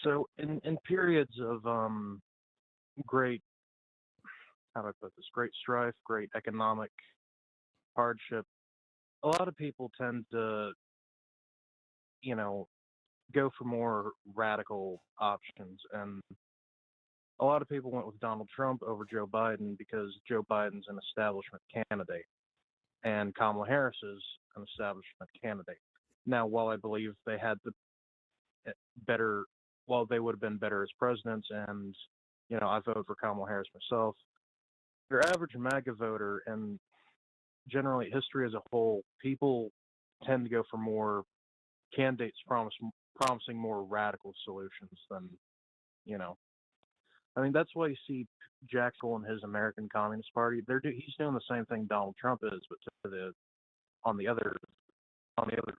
So in periods of great, how do I put this, great strife, great economic hardship, a lot of people tend to, you know, go for more radical options. And a lot of people went with Donald Trump over Joe Biden because Joe Biden's an establishment candidate and Kamala Harris is an establishment candidate. Now, while I believe they had the better, while they would have been better as presidents, and I vote for Kamala Harris myself, your average MAGA voter and generally history as a whole, people tend to go for more candidates promising more radical solutions than, you know. I mean, that's why you see Jack Cole and his American Communist Party. He's doing the same thing Donald Trump is, but on the other on the other.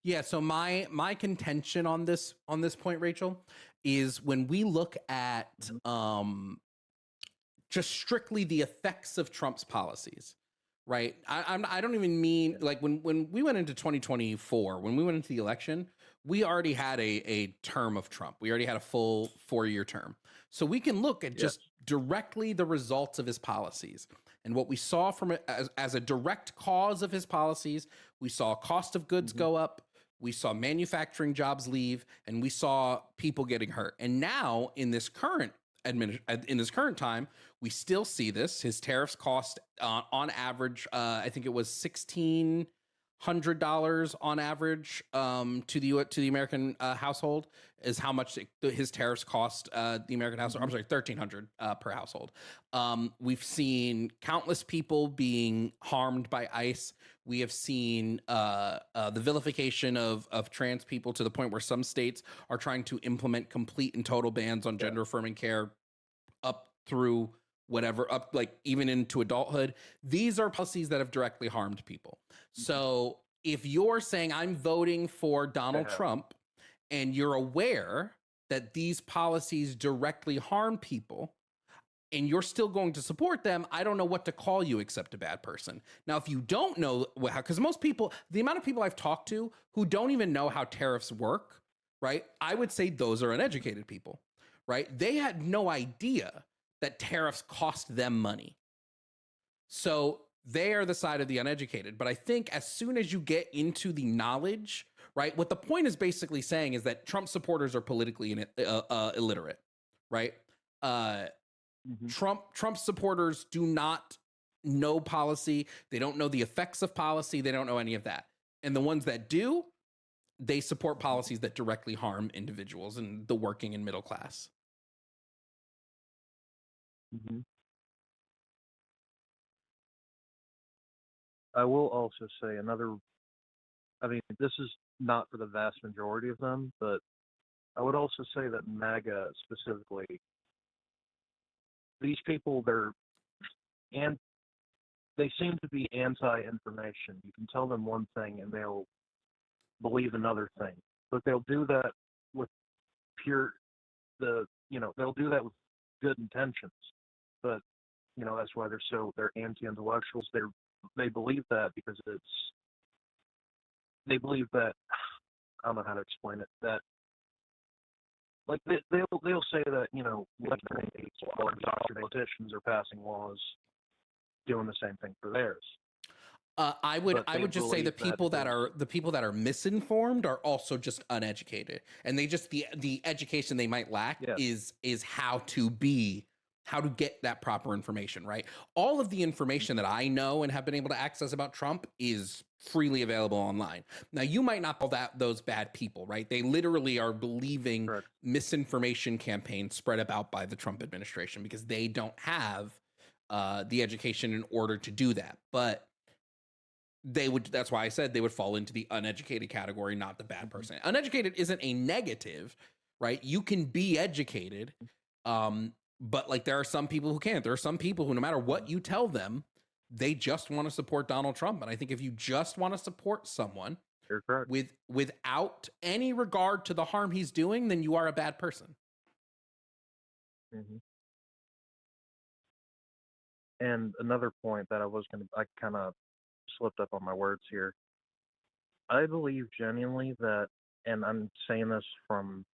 Yeah, so my contention on this point, Rachel, is when we look at just strictly the effects of Trump's policies, right? I don't even mean like when we went into 2024, when we went into the election, we already had a term of Trump. We already had a full 4-year term. So we can look at just directly the results of his policies. And what we saw from it as a direct cause of his policies, we saw cost of goods go up, we saw manufacturing jobs leave, and we saw people getting hurt. And now in this current time, we still see this. His tariffs cost on average, I think it was $1,600 on average to the American household is how much his tariffs cost the American household. I'm sorry, $1,300 per household. We've seen countless people being harmed by ICE. We have seen the vilification of trans people to the point where some states are trying to implement complete and total bans on gender affirming care up through whatever, up like even into adulthood. These are policies that have directly harmed people. So if you're saying I'm voting for Donald Trump and you're aware that these policies directly harm people and you're still going to support them, I don't know what to call you except a bad person. Now, if you don't know how, because most people, the amount of people I've talked to who don't even know how tariffs work, right? I would say those are uneducated people, right? They had no idea that tariffs cost them money. So they are the side of the uneducated. But I think as soon as you get into the knowledge, right, what the point is basically saying is that Trump supporters are politically illiterate, right? Trump supporters do not know policy. They don't know the effects of policy. They don't know any of that. And the ones that do, they support policies that directly harm individuals and the working and middle class. I will also say I mean, this is not for the vast majority of them, but I would also say that MAGA specifically, these people, they seem to be anti-information. You can tell them one thing and they'll believe another thing, but they'll do that with they'll do that with good intentions, but that's why they're anti-intellectuals. They believe that because they believe that, I don't know how to explain it, that like they'll say that politicians are passing laws doing the same thing for theirs. I would just say the people that are misinformed are also just uneducated, and they just the education they might lack is how to get that proper information, right? All of the information that I know and have been able to access about Trump is freely available online. Now, you might not call those bad people, right? They literally are believing misinformation campaigns spread about by the Trump administration because they don't have the education in order to do that. But that's why I said they would fall into the uneducated category, not the bad person. Uneducated isn't a negative, right? You can be educated, but like there are some people who can't. There are some people who, no matter what you tell them, they just want to support Donald Trump. And I think if you just want to support someone without any regard to the harm he's doing, then you are a bad person. And another point that I kind of slipped up on my words here. I believe genuinely that and I'm saying this from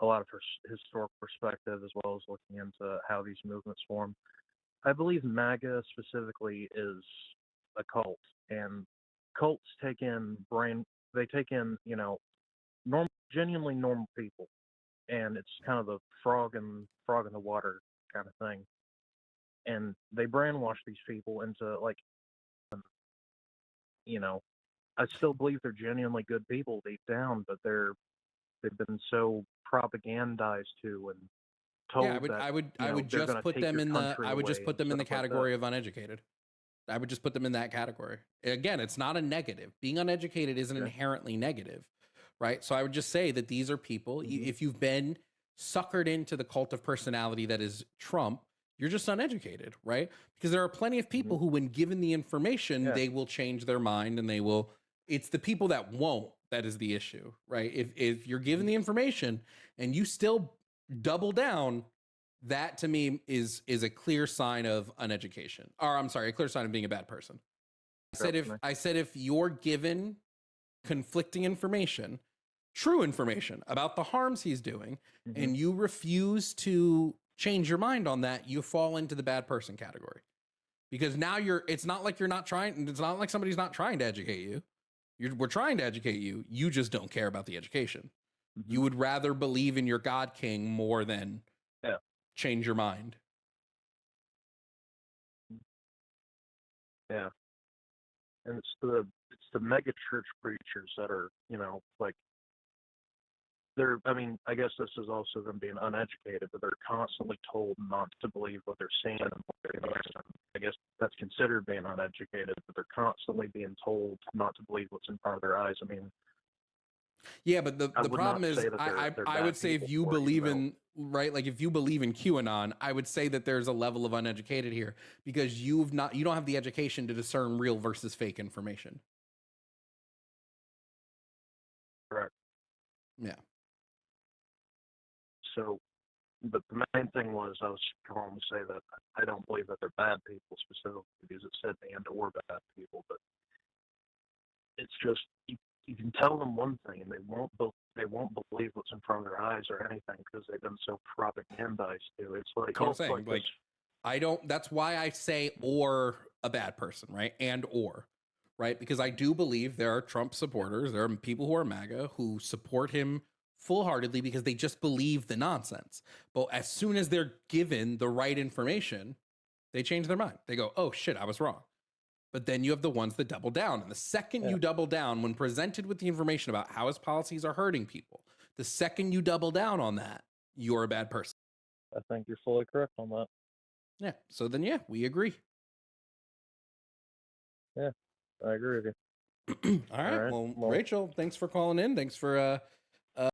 a lot of historical perspective as well as looking into how these movements form. I believe MAGA specifically is a cult, and cults take in they take in, genuinely normal people, and it's kind of the frog in the water kind of thing. And they brainwash these people into like, you know, I still believe they're genuinely good people deep down, but they've been so propagandized to and Yeah, told that I would they're just going to put take them your in the country I would away just put and them in the stuff like category of uneducated. I would just put them in that category. Again, it's not a negative. Being uneducated isn't that. inherently negative, right? So I would just say that these are people, Hmm. if you've been suckered into the cult of personality that is Trump, you're just uneducated, right? Because there are plenty of Hmm. people who, when given the information, Yeah. they will change their mind and they will. It's the people that won't that is the issue, right? If you're given Hmm. the information and you still double down, that to me is a clear sign of uneducation, or I'm sorry, a clear sign of being a bad person. Definitely. I said if you're given conflicting information, true information about the harms he's doing, Hmm. and you refuse to change your mind on that, you fall into the bad person category. Because now it's not like you're not trying, it's not like somebody's not trying to educate you. We're trying to educate you. You just don't care about the education. Hmm. You would rather believe in your God King more than Yeah. change your mind. Yeah. And it's the mega church preachers that are, like, they're, I mean, I guess this is also them being uneducated, but they're constantly told not to believe what they're seeing and what they're hearing. I guess that's considered being uneducated, but they're constantly being told not to believe what's in front of their eyes. I mean, Yeah, but I the would not problem is, say that they're I would bad say if people you for it, believe in, right, like if you believe in QAnon, I would say that there's a level of uneducated here because you don't have the education to discern real versus fake information. correct. Yeah. So, but the main thing was I was calling to say that I don't believe that they're bad people specifically because it said and or bad people, but it's just you can tell them one thing and they won't believe what's in front of their eyes or anything because they've been so propagandized to. It's like That's what I'm cults saying. like this. Like, I don't, that's why I say or a bad person, right? And or, right? Because I do believe there are Trump supporters, there are people who are MAGA who support him full heartedly because they just believe the nonsense. But as soon as they're given the right information, they change their mind. They go, oh shit, I was wrong. But then you have the ones that double down. And the second Yeah. you double down, when presented with the information about how his policies are hurting people, the second you double down on that, you're a bad person. I think you're fully correct on that. Yeah. So then, yeah, we agree. Yeah, I agree with you. All right. All right. Well, Well, Rachel, thanks for calling in. Thanks for